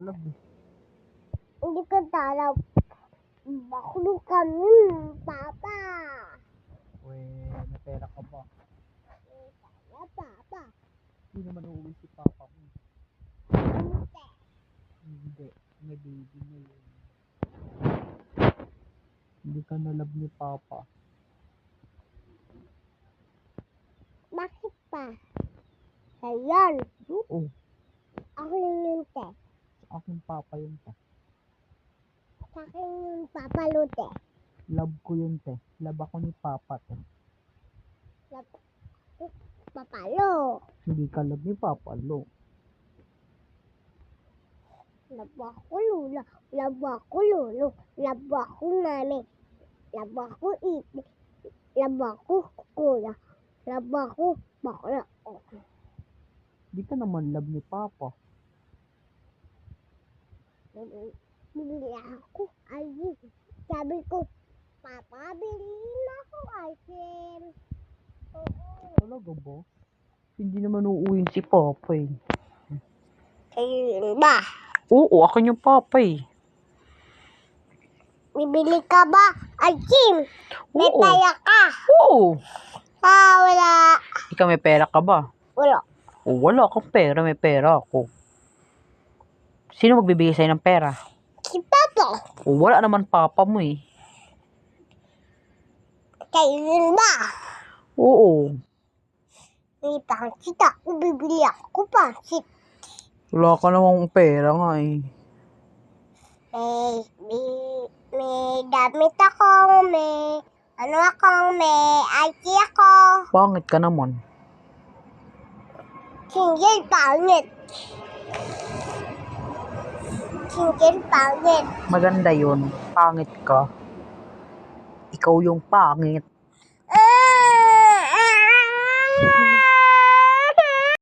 Love eh. Hindi ka talaw. Baklo kami, Papa. Uy, may pera ka ba? Sana, Papa. Hindi naman uuwi si Papa mo. Hindi. Hindi. May baby na yun. Hindi ka na love ni Papa. Bakit pa? Ayan. Oo. Ako yung te. Sa aking Papa yun te. Sa akin yung papalute. Love ko yun te. Love ako ni Papa te. Papalo. Hindi ka love ni Papa lo. Labo ako lula. Labo ako lolo. Labo ako mami. Labo ako iti. Labo ako kuya. Labo ako bakla. Hindi ka naman love ni Papa. Bili ako ice. Sabi ko, Papa, bilhin ako ice cream. Oo. Talaga ba? Hindi naman uuwi si Papa eh. Ayun ba? Oo, akin yung Papa eh. Bibili ka ba? Ice cream? May Oo. pera ka? Oo. Wala. Ikaw may pera ka ba? Wala. O wala akong pera, may pera ako. Sino magbibigay sa'yo ng pera? Si Papa. O wala naman Papa mo eh. Kailan ba? Oo. May pansit ako. Bibili ako pansit. Wala ka namang pera nga eh. May damit ako. May ano ako. May IT ako. Pangit ka naman. Single pangit. Single pangit. Maganda yun. Pangit ka. Ikaw yung pangit.